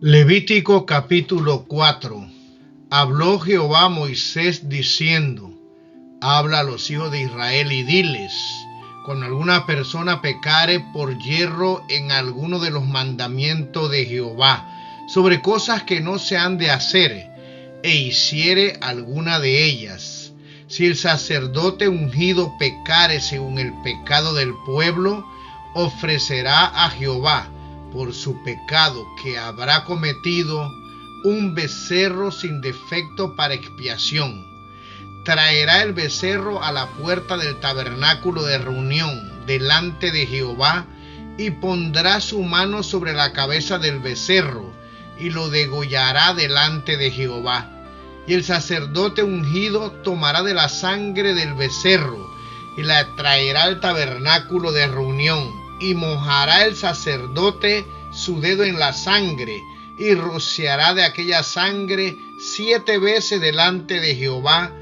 Levítico capítulo 4. Habló Jehová a Moisés diciendo: habla a los hijos de Israel y diles: cuando alguna persona pecare por yerro en alguno de los mandamientos de Jehová, sobre cosas que no se han de hacer, e hiciere alguna de ellas, si el sacerdote ungido pecare según el pecado del pueblo, ofrecerá a Jehová por su pecado que habrá cometido un becerro sin defecto para expiación. Traerá el becerro a la puerta del tabernáculo de reunión delante de Jehová, y pondrá su mano sobre la cabeza del becerro, y lo degollará delante de Jehová. Y el sacerdote ungido tomará de la sangre del becerro, y la traerá al tabernáculo de reunión, y mojará el sacerdote su dedo en la sangre, y rociará de aquella sangre 7 veces delante de Jehová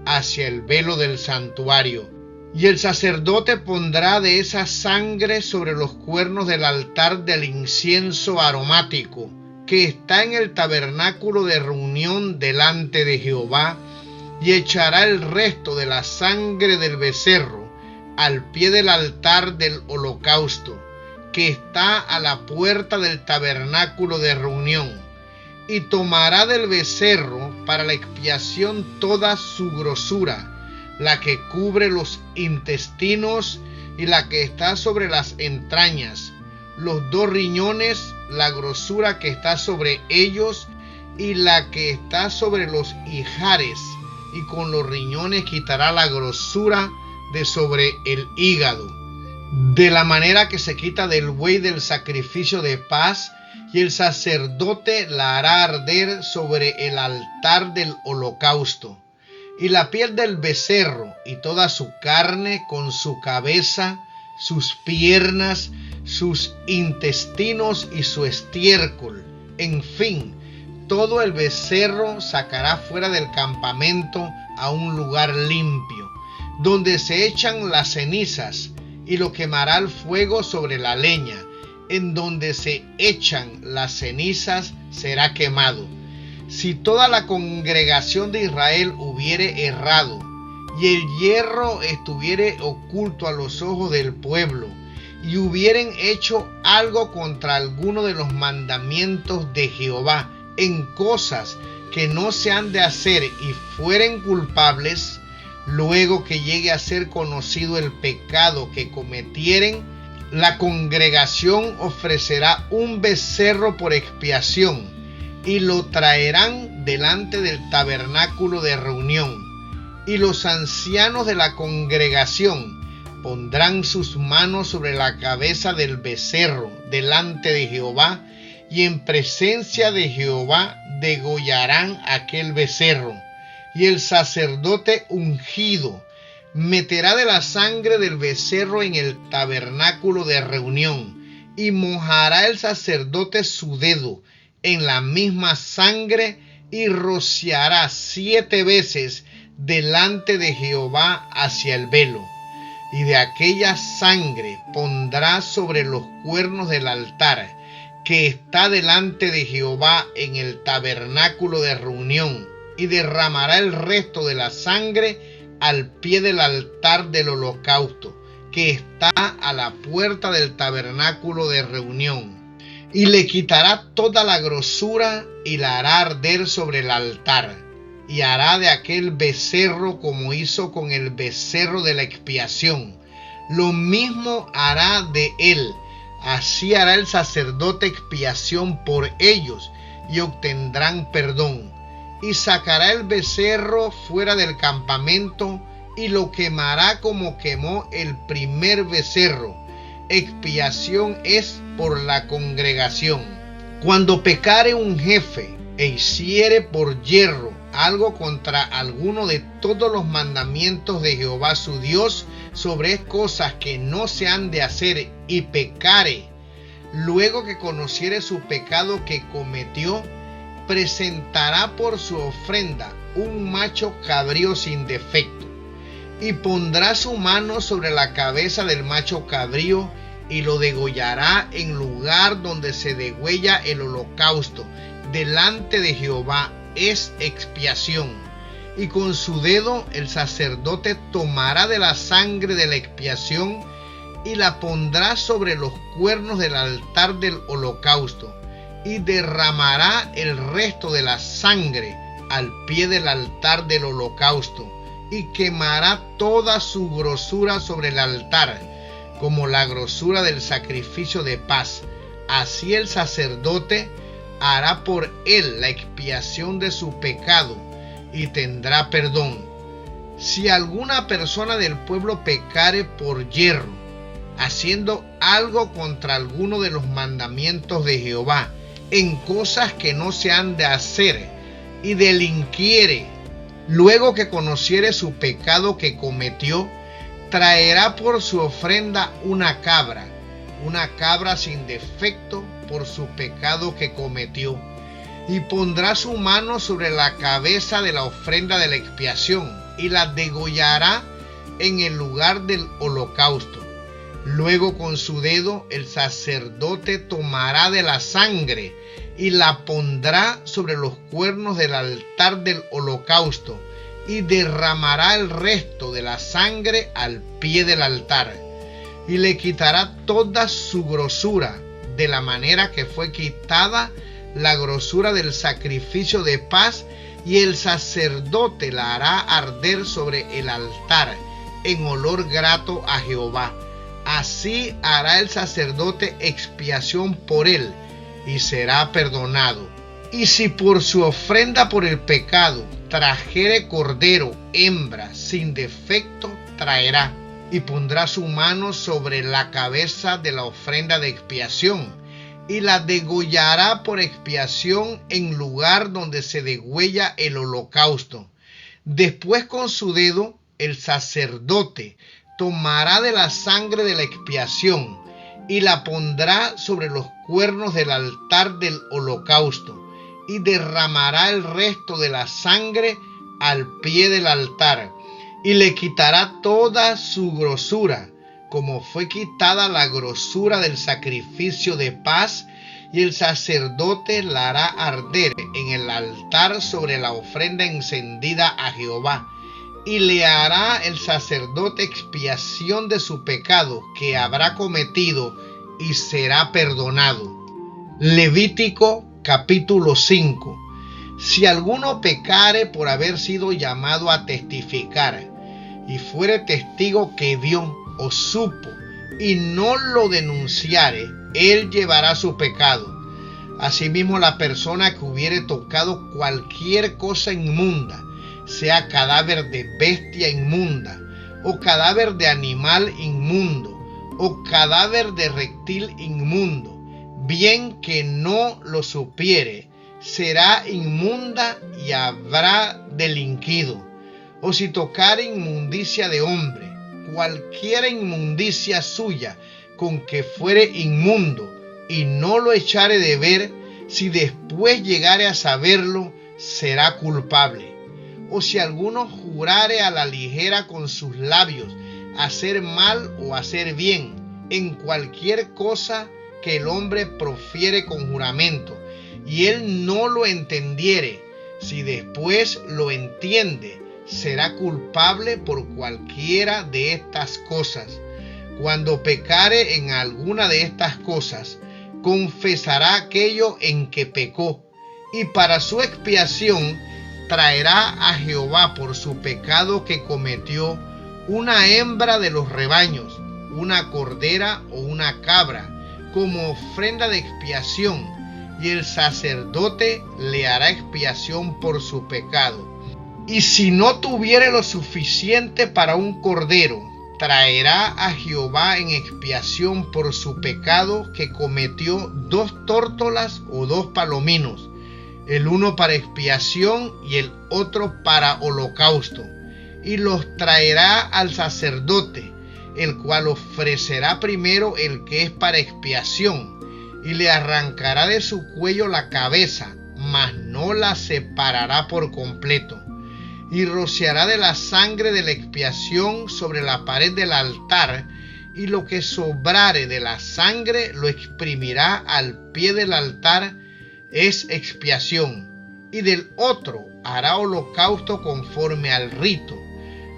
hacia el velo del santuario. Y el sacerdote pondrá de esa sangre sobre los cuernos del altar del incienso aromático, que está en el tabernáculo de reunión delante de Jehová, y echará el resto de la sangre del becerro al pie del altar del holocausto, que está a la puerta del tabernáculo de reunión, y tomará del becerro para la expiación toda su grosura, la que cubre los intestinos y la que está sobre las entrañas, los 2 riñones, la grosura que está sobre ellos y la que está sobre los ijares, y con los riñones quitará la grosura de sobre el hígado, de la manera que se quita del buey del sacrificio de paz, y el sacerdote la hará arder sobre el altar del holocausto. Y la piel del becerro y toda su carne, con su cabeza, sus piernas, sus intestinos y su estiércol, en fin, todo el becerro sacará fuera del campamento a un lugar limpio, donde se echan las cenizas, y lo quemará al fuego sobre la leña. En donde se echan las cenizas será quemado. Si toda la congregación de Israel hubiere errado, y el hierro estuviere oculto a los ojos del pueblo, y hubieren hecho algo contra alguno de los mandamientos de Jehová, en cosas que no se han de hacer, y fueren culpables, luego que llegue a ser conocido el pecado que cometieren, la congregación ofrecerá un becerro por expiación, y lo traerán delante del tabernáculo de reunión. Y los ancianos de la congregación pondrán sus manos sobre la cabeza del becerro delante de Jehová, y en presencia de Jehová degollarán aquel becerro. Y el sacerdote ungido meterá de la sangre del becerro en el tabernáculo de reunión, y mojará el sacerdote su dedo en la misma sangre, y rociará 7 veces delante de Jehová hacia el velo. Y de aquella sangre pondrá sobre los cuernos del altar que está delante de Jehová en el tabernáculo de reunión, y derramará el resto de la sangre al pie del altar del holocausto, que está a la puerta del tabernáculo de reunión, y le quitará toda la grosura y la hará arder sobre el altar, y hará de aquel becerro como hizo con el becerro de la expiación. Lo mismo hará de él. Así hará el sacerdote expiación por ellos, y obtendrán perdón. Y sacará el becerro fuera del campamento, y lo quemará como quemó el primer becerro. Expiación es por la congregación. Cuando pecare un jefe e hiciere por yerro algo contra alguno de todos los mandamientos de Jehová su Dios, sobre cosas que no se han de hacer, y pecare, luego que conociere su pecado que cometió, presentará por su ofrenda un macho cabrío sin defecto, y pondrá su mano sobre la cabeza del macho cabrío, y lo degollará en lugar donde se degüella el holocausto, delante de Jehová, es expiación. Y con su dedo el sacerdote tomará de la sangre de la expiación y la pondrá sobre los cuernos del altar del holocausto, y derramará el resto de la sangre al pie del altar del holocausto, y quemará toda su grosura sobre el altar, como la grosura del sacrificio de paz. Así el sacerdote hará por él la expiación de su pecado, y tendrá perdón. Si alguna persona del pueblo pecare por yerro, haciendo algo contra alguno de los mandamientos de Jehová, en cosas que no se han de hacer, y delinquiere, luego que conociere su pecado que cometió, traerá por su ofrenda una cabra sin defecto por su pecado que cometió, y pondrá su mano sobre la cabeza de la ofrenda de la expiación, y la degollará en el lugar del holocausto. Luego con su dedo el sacerdote tomará de la sangre y la pondrá sobre los cuernos del altar del holocausto, y derramará el resto de la sangre al pie del altar, y le quitará toda su grosura, de la manera que fue quitada la grosura del sacrificio de paz, y el sacerdote la hará arder sobre el altar en olor grato a Jehová. Así hará el sacerdote expiación por él, y será perdonado. Y si por su ofrenda por el pecado trajere cordero, hembra, sin defecto traerá, y pondrá su mano sobre la cabeza de la ofrenda de expiación, y la degollará por expiación en lugar donde se degüella el holocausto. Después con su dedo el sacerdote tomará de la sangre de la expiación y la pondrá sobre los cuernos del altar del holocausto, y derramará el resto de la sangre al pie del altar, y le quitará toda su grosura, como fue quitada la grosura del sacrificio de paz, y el sacerdote la hará arder en el altar sobre la ofrenda encendida a Jehová, y le hará el sacerdote expiación de su pecado que habrá cometido, y será perdonado. Levítico capítulo 5. Si alguno pecare por haber sido llamado a testificar, y fuere testigo que vio o supo, y no lo denunciare, él llevará su pecado. Asimismo, la persona que hubiere tocado cualquier cosa inmunda, sea cadáver de bestia inmunda, o cadáver de animal inmundo, o cadáver de reptil inmundo, bien que no lo supiere, será inmunda y habrá delinquido. O si tocare inmundicia de hombre, cualquiera inmundicia suya, con que fuere inmundo, y no lo echare de ver, si después llegare a saberlo, será culpable. O si alguno jurare a la ligera con sus labios, hacer mal o hacer bien, en cualquier cosa que el hombre profiere con juramento, y él no lo entendiere, si después lo entiende, será culpable por cualquiera de estas cosas. Cuando pecare en alguna de estas cosas, confesará aquello en que pecó, y para su expiación traerá a Jehová por su pecado que cometió una hembra de los rebaños, una cordera o una cabra, como ofrenda de expiación, y el sacerdote le hará expiación por su pecado. Y si no tuviere lo suficiente para un cordero, traerá a Jehová en expiación por su pecado que cometió 2 tórtolas o 2 palominos, el uno para expiación y el otro para holocausto, y los traerá al sacerdote, el cual ofrecerá primero el que es para expiación, y le arrancará de su cuello la cabeza, mas no la separará por completo, y rociará de la sangre de la expiación sobre la pared del altar, y lo que sobrare de la sangre lo exprimirá al pie del altar, es expiación, y del otro hará holocausto conforme al rito.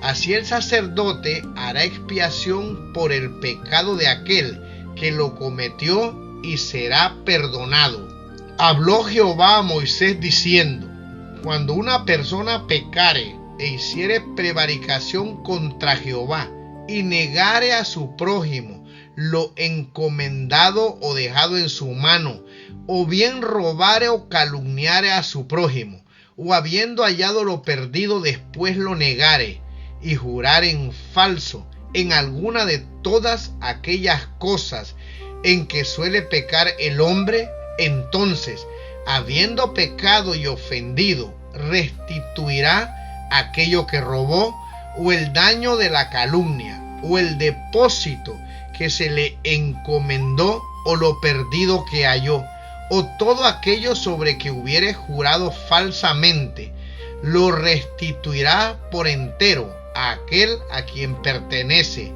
Así el sacerdote hará expiación por el pecado de aquel que lo cometió y será perdonado. Habló Jehová a Moisés diciendo: cuando una persona pecare e hiciere prevaricación contra Jehová y negare a su prójimo lo encomendado o dejado en su mano, o bien robare o calumniare a su prójimo, o habiendo hallado lo perdido después lo negare, y jurar en falso en alguna de todas aquellas cosas en que suele pecar el hombre, entonces, habiendo pecado y ofendido, restituirá aquello que robó, o el daño de la calumnia, o el depósito que se le encomendó, o lo perdido que halló, o todo aquello sobre que hubiere jurado falsamente, lo restituirá por entero a aquel a quien pertenece,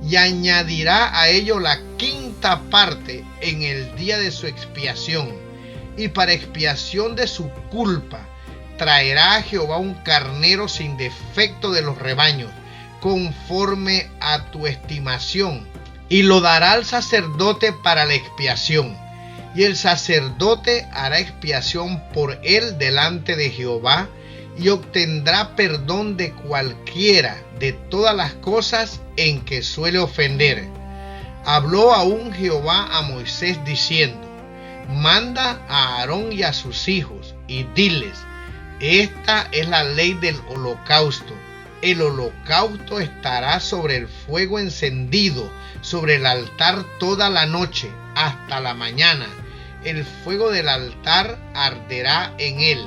y añadirá a ello la quinta parte en el día de su expiación, y para expiación de su culpa traerá a Jehová un carnero sin defecto de los rebaños, conforme a tu estimación, y lo dará al sacerdote para la expiación, y el sacerdote hará expiación por él delante de Jehová, y obtendrá perdón de cualquiera de todas las cosas en que suele ofender. Habló aún Jehová a Moisés diciendo: manda a Aarón y a sus hijos, y diles: esta es la ley del holocausto. El holocausto estará sobre el fuego encendido sobre el altar toda la noche hasta la mañana. El fuego del altar arderá en él,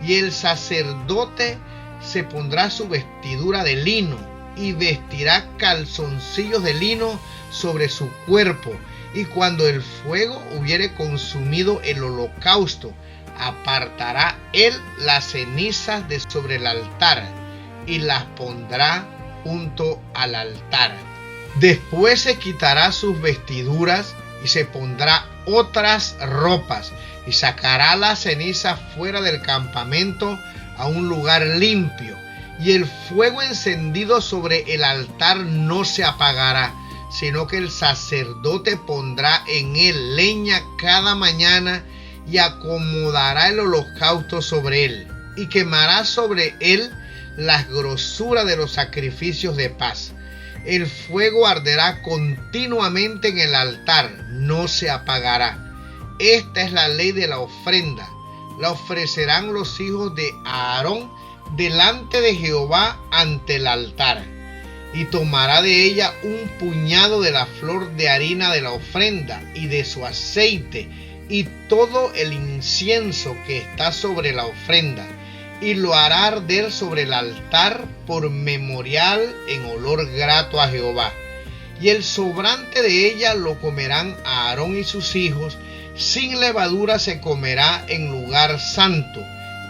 y el sacerdote se pondrá su vestidura de lino y vestirá calzoncillos de lino sobre su cuerpo, y cuando el fuego hubiere consumido el holocausto, apartará él las cenizas de sobre el altar y las pondrá junto al altar. Después se quitará sus vestiduras y se pondrá otras ropas, y sacará la ceniza fuera del campamento a un lugar limpio, y el fuego encendido sobre el altar no se apagará, sino que el sacerdote pondrá en él leña cada mañana y acomodará el holocausto sobre él, y quemará sobre él las grosuras de los sacrificios de paz. El fuego arderá continuamente en el altar, no se apagará. Esta es la ley de la ofrenda. La ofrecerán los hijos de Aarón delante de Jehová ante el altar. Y tomará de ella un puñado de la flor de harina de la ofrenda y de su aceite y todo el incienso que está sobre la ofrenda, y lo hará arder sobre el altar por memorial en olor grato a Jehová. Y el sobrante de ella lo comerán Aarón y sus hijos. Sin levadura se comerá en lugar santo.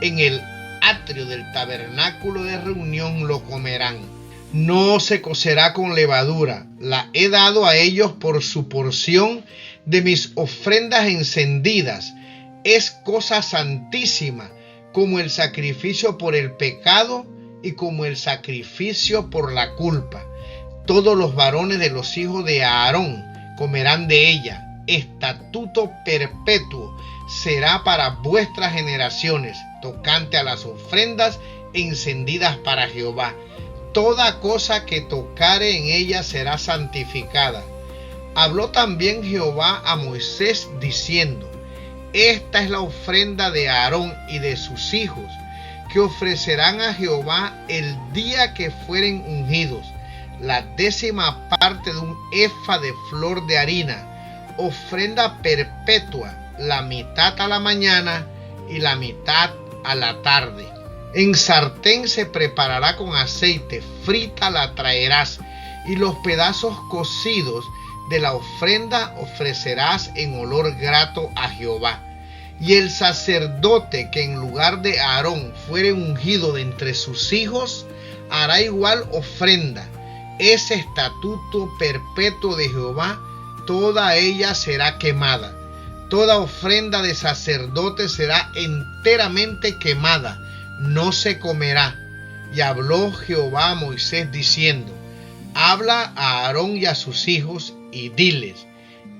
En el atrio del tabernáculo de reunión lo comerán. No se cocerá con levadura. La he dado a ellos por su porción de mis ofrendas encendidas. Es cosa santísima, como el sacrificio por el pecado y como el sacrificio por la culpa. Todos los varones de los hijos de Aarón comerán de ella. Estatuto perpetuo será para vuestras generaciones, tocante a las ofrendas encendidas para Jehová. Toda cosa que tocare en ella será santificada. Habló también Jehová a Moisés diciendo: esta es la ofrenda de Aarón y de sus hijos, que ofrecerán a Jehová el día que fueren ungidos: la 10ª parte de un efa de flor de harina, ofrenda perpetua, la mitad a la mañana y la mitad a la tarde. En sartén se preparará con aceite, frita la traerás, y los pedazos cocidos de la ofrenda ofrecerás en olor grato a Jehová. Y el sacerdote que en lugar de Aarón fuere ungido de entre sus hijos, hará igual ofrenda, es estatuto perpetuo de Jehová, toda ella será quemada. Toda ofrenda de sacerdote será enteramente quemada, no se comerá. Y habló Jehová a Moisés diciendo: habla a Aarón y a sus hijos y diles: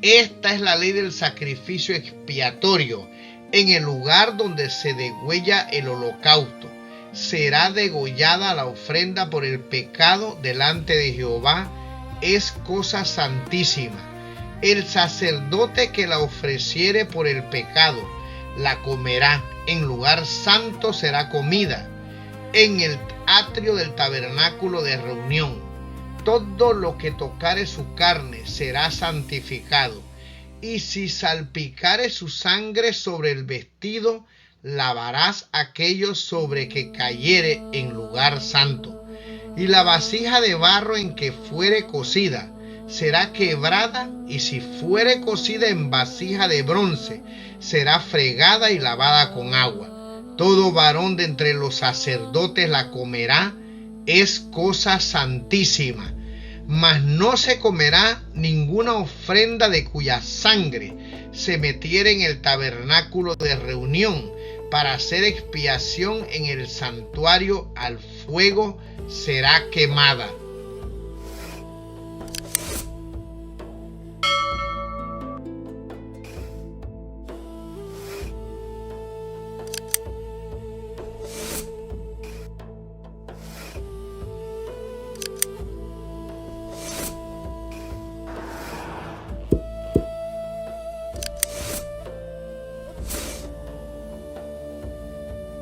esta es la ley del sacrificio expiatorio en el lugar donde se degüella el holocausto. Será degollada la ofrenda por el pecado delante de Jehová, es cosa santísima. El sacerdote que la ofreciere por el pecado, la comerá, en lugar santo será comida, en el atrio del tabernáculo de reunión. Todo lo que tocare su carne será santificado, y si salpicare su sangre sobre el vestido, lavarás aquello sobre que cayere en lugar santo. Y la vasija de barro en que fuere cocida será quebrada, y si fuere cocida en vasija de bronce, será fregada y lavada con agua. Todo varón de entre los sacerdotes la comerá, es cosa santísima. Mas no se comerá ninguna ofrenda de cuya sangre se metiere en el tabernáculo de reunión para hacer expiación en el santuario, al fuego será quemada.